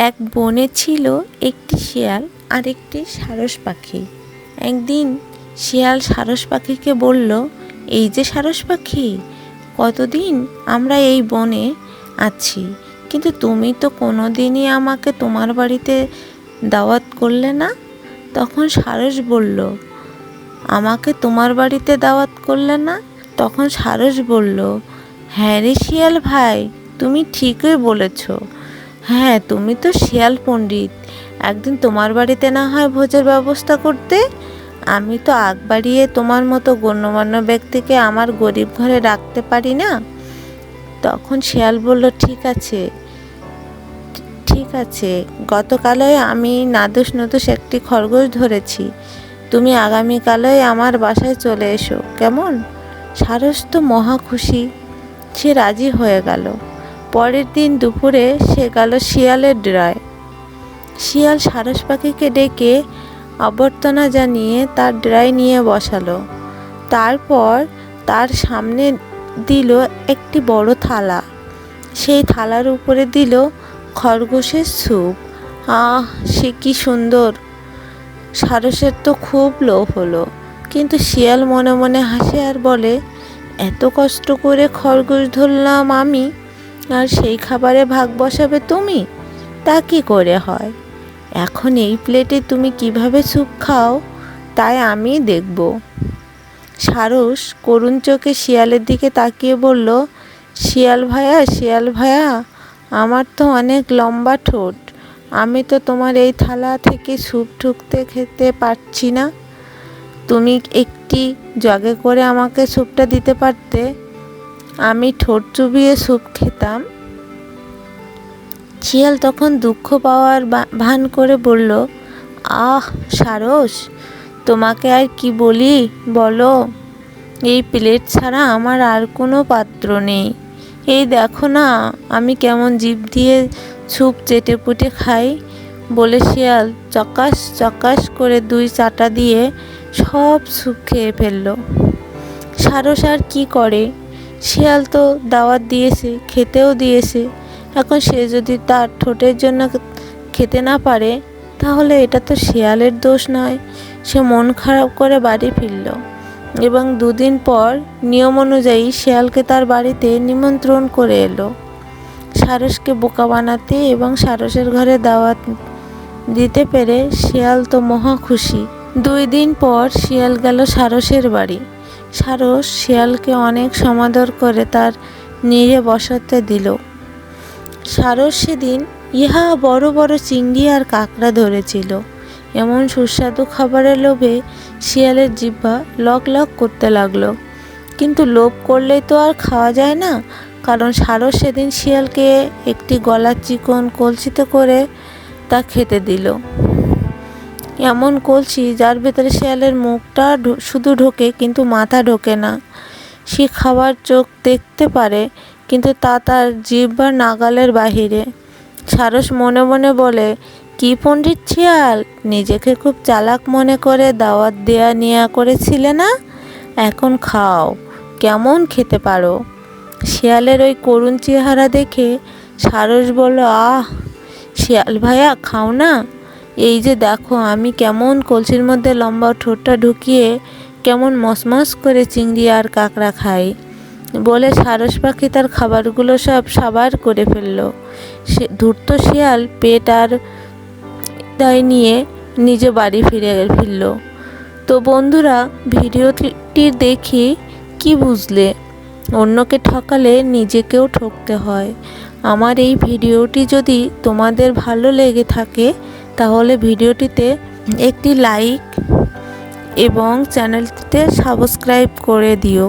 এক বনে ছিল একটি শিয়াল আর একটি সারস পাখি। একদিন শিয়াল সারস পাখিকে বলল, এই যে সারস পাখি, কতদিন আমরা এই বনে আছি, কিন্তু তুমি তো কোনোদিনই আমাকে তোমার বাড়িতে দাওয়াত করলে না। তখন সারস বলল, আমাকে তোমার বাড়িতে দাওয়াত করলে না? তখন সারস বলল, হ্যাঁ রে শিয়াল ভাই, তুমি ঠিকই বলেছ। হ্যাঁ, তুমি তো শিয়াল পণ্ডিত, একদিন তোমার বাড়িতে না হয় ভোজের ব্যবস্থা করতে। আমি তো আগ বাড়িয়ে তোমার মতো গণ্যমান্য ব্যক্তিকে আমার গরিব ঘরে রাখতে পারি না। তখন শিয়াল বলল, ঠিক আছে, গতকালই আমি নাদুস নুদুস একটি খরগোশ ধরেছি, তুমি আগামীকালই আমার বাসায় চলে এসো, কেমন? সারস তো মহা খুশি, সে রাজি হয়ে গেল। পরের দিন দুপুরে সে গেল শিয়ালের ডেরায়। শিয়াল সারস পাখিকে ডেকে অভ্যর্থনা জানিয়ে তার ডেরায় নিয়ে বসালো। তারপর তার সামনে দিল একটি বড় থালা, সেই থালার উপরে দিল খরগোশের স্যুপ। আহ, সে কি সুন্দর! সারসের তো খুব লোভ হলো, কিন্তু শিয়াল মনে মনে হাসে আর বলে, এত কষ্ট করে খরগোশ ধরলাম আমি, আর সেই খাবারে ভাগ বসাবে তুমি? তা কি করে হয়? এখন এই প্লেটে তুমি কিভাবে স্যুপ খাও, তাই আমি দেখব। সারস করুণ চোখে শিয়ালের দিকে তাকিয়ে বলল, শিয়াল ভাইয়া, আমার তো অনেক লম্বা ঠোঁট, আমি তো তোমার এই থালা থেকে স্যুপ খেতে পারছি না। তুমি একটি জগে করে আমাকে স্যুপটা দিতে পারতে, আমি ঠোঁট চুবিয়ে স্যুপ খেতাম। শিয়াল তখন দুঃখ পাওয়ার ভান করে বলল, আহ সারস, তোমাকে আর কি বলি বলো, এই প্লেট ছাড়া আমার আর কোনো পাত্র নেই। এই দেখো না, আমি কেমন জিভ দিয়ে স্যুপ চেটে পুটে খাই। বলে শিয়াল চকাস করে 2 চাটা দিয়ে সব স্যুপ খেয়ে ফেলল। সারস আর কি করে, শিয়াল তো দাওয়াত দিয়েছে, খেতেও দিয়েছে, এখন সে যদি তার ঠোঁটের জন্য খেতে না পারে, তাহলে এটা তো শিয়ালের দোষ নয়। সে মন খারাপ করে বাড়ি ফিরল এবং 2 দিন পর নিয়ম অনুযায়ী শিয়ালকে তার বাড়িতে নিমন্ত্রণ করে এলো, সারসকে বোকা বানাতে এবং সারসের ঘরে দাওয়াত দিতে পেরে শিয়াল তো মহা খুশি। 2 দিন পর শিয়াল গেল সারসের বাড়ি। সারস শিয়ালকে অনেক সমাদর করে তার নিরে বসাতে দিল। সারস সেদিন বড় বড় চিংড়ি আর কাঁকড়া ধরেছিল। এমন সুস্বাদু খাবারের লোভে শিয়ালের জিহ্বা লক করতে লাগলো, কিন্তু লোভ করলেই তো আর খাওয়া যায় না, কারণ সারস সেদিন শিয়ালকে একটি গলার চিকন কলসিতে করে তা খেতে দিল। এমন কলসি যার ভেতরে শিয়ালের মুখটা শুধু ঢোকে, কিন্তু মাথা ঢোকে না। সে খাবার চোখ দেখতে পারে, কিন্তু তা তার জিহ্বার নাগালের বাহিরে। সারস মনে মনে বলে, কি পণ্ডিত শিয়াল, নিজেকে খুব চালাক মনে করে দাওয়াত দেয়া নেয়া করেছিলে না, এখন খাও, কেমন খেতে পারো। শিয়ালের ওই করুণ চেহারা দেখে সারস বলল, আহ শিয়াল ভাইয়া, খাও না, এই যে দেখো আমি কেমন কলসির মধ্যে লম্বা ঠোঁটটা ঢুকিয়ে কেমন মসমস করে চিংড়ি আর কাঁকড়া খাই। বলে সারস পাখি তার খাবারগুলো সব সাবার করে ফেলল। সে ধূর্ত শিয়াল পেট আর দায় নিয়ে নিজে বাড়ি ফিরল। তো বন্ধুরা, ভিডিওটি দেখি কি বুঝলে? অন্যকে ঠকালে নিজেকেও ঠকতে হয়। আমার এই ভিডিওটি যদি তোমাদের ভালো লেগে থাকে, তাহলে ভিডিওটিতে একটি লাইক এবং চ্যানেলটিতে সাবস্ক্রাইব করে দিও।